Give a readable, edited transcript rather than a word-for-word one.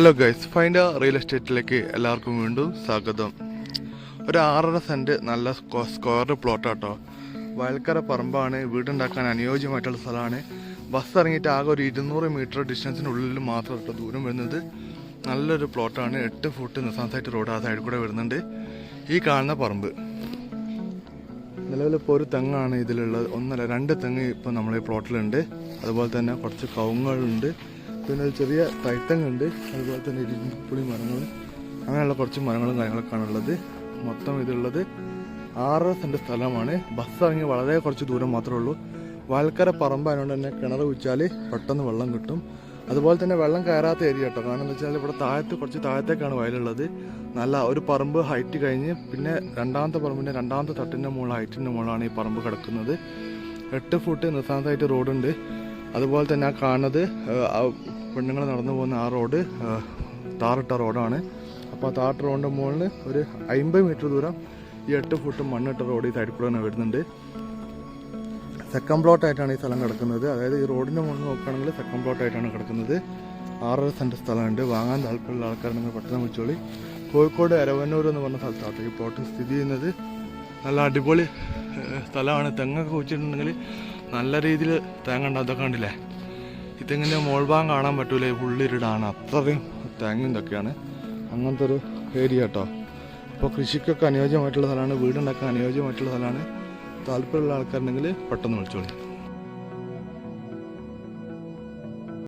Hello guys, find real എസ്റ്റേറ്റിലേക്ക് എല്ലാവർക്കും വീണ്ടും സ്വാഗതം. ഒരു 6.5 സെൻറ്റ് നല്ല സ്ക്വയർ പ്ലോട്ടാട്ടോ. വയൽക്കര പറമ്പാണ്, വീടുണ്ടാക്കാൻ അനുയോജ്യമായിട്ടുള്ള സ്ഥലമാണ്. ബസ് ഇറങ്ങിയിട്ട് ആകെ ഒരു 200 മീറ്റർ ഡിസ്റ്റൻസിനുള്ളിൽ മാത്രം ദൂരം വരുന്നത്. നല്ലൊരു പ്ലോട്ടാണ്. 8 ഫുട്ട് നിസാൻസായിട്ട് റോഡ് ആ സൈഡിൽ കൂടെ വരുന്നുണ്ട്. ഈ കാണുന്ന പറമ്പ് നിലവിലിപ്പോൾ ഒരു തെങ്ങാണ് ഇതിലുള്ളത്. 2 തെങ്ങ് ഇപ്പോൾ നമ്മളെ പ്ലോട്ടിലുണ്ട്. അതുപോലെ തന്നെ കുറച്ച് കവുങ്ങുകളുണ്ട്, പിന്നെ ഒരു ചെറിയ തൈത്തങ്ങുണ്ട്, അതുപോലെ തന്നെ ഇരുമ്പുളി മരങ്ങൾ, അങ്ങനെയുള്ള കുറച്ച് മരങ്ങളും കാര്യങ്ങളൊക്കെയാണ് ഉള്ളത്. മൊത്തം ഇതുള്ളത് 6.5 സെൻറ്റ് സ്ഥലമാണ്. ബസ് ഇറങ്ങി വളരെ കുറച്ച് ദൂരം മാത്രമേ ഉള്ളൂ. വയൽക്കര പറമ്പായതുകൊണ്ട് തന്നെ കിണർ കുഴിച്ചാൽ പെട്ടെന്ന് വെള്ളം കിട്ടും. അതുപോലെ തന്നെ വെള്ളം കയറാത്ത ഏരിയ കേട്ടോ. കാരണം എന്താ വെച്ചാൽ ഇവിടെ കുറച്ച് താഴത്തേക്കാണ് വയലുള്ളത്. നല്ല ഒരു പറമ്പ് ഹൈറ്റ് കഴിഞ്ഞ് പിന്നെ രണ്ടാമത്തെ പറമ്പിൻ്റെ 2ാമത്തെ തട്ടിൻ്റെ മുകളിൽ ഹൈറ്റിൻ്റെ മുകളിലാണ് ഈ പറമ്പ് കിടക്കുന്നത്. 8 ഫുട്ട് നിസാൻസായിട്ട് റോഡുണ്ട്. അതുപോലെ തന്നെ ആ കാണുന്നത് പെണ്ണുങ്ങൾ നടന്നു പോകുന്ന ആ റോഡ് ടാറിട്ട റോഡാണ്. അപ്പോൾ ആ ടാറിട്ട റോഡിൻ്റെ മുകളിൽ ഒരു 50 മീറ്റർ ദൂരം ഈ 8 ഫുട്ട് മണ്ണിട്ട റോഡ് ഈ സൈഡിൽ കൂടെ തന്നെ വരുന്നുണ്ട്. സെക്കൻഡ് പ്ലോട്ടായിട്ടാണ് ഈ സ്ഥലം കിടക്കുന്നത്. അതായത് ഈ റോഡിൻ്റെ മുകളിൽ നോക്കുകയാണെങ്കിൽ സെക്കൻഡ് പ്ലോട്ടായിട്ടാണ് കിടക്കുന്നത്. 6.5 സെൻറ്റ് സ്ഥലമുണ്ട്. വാങ്ങാൻ താല്പര്യമുള്ള ആൾക്കാരുണ്ടെങ്കിൽ പെട്ടെന്ന് വിളിച്ചോളി. കോഴിക്കോട് എരവന്നൂർ എന്ന് പറഞ്ഞ സ്ഥലത്താണ് ഈ പ്ലോട്ട് സ്ഥിതി ചെയ്യുന്നത്. നല്ല അടിപൊളി സ്ഥലമാണ്. തെങ്ങൊക്കെ കുഴിച്ചിട്ടുണ്ടെങ്കിൽ നല്ല രീതിയിൽ തേങ്ങ ഉണ്ട്. അതൊക്കെ കണ്ടില്ലേ, ഈ തെങ്ങിൻ്റെ മോൾഭാഗം കാണാൻ പറ്റൂല, ഉള്ളിരിടാണ്. അത്രയും തേങ്ങ ഇതൊക്കെയാണ്. അങ്ങനത്തെ ഒരു ഏരിയ കേട്ടോ. അപ്പോൾ കൃഷിക്കൊക്കെ അനുയോജ്യമായിട്ടുള്ള സ്ഥലമാണ്, വീടുണ്ടാക്കാൻ അനുയോജ്യമായിട്ടുള്ള സ്ഥലമാണ്. താല്പര്യമുള്ള ആൾക്കാരുണ്ടെങ്കിൽ പെട്ടെന്ന് വിളിച്ചോളി.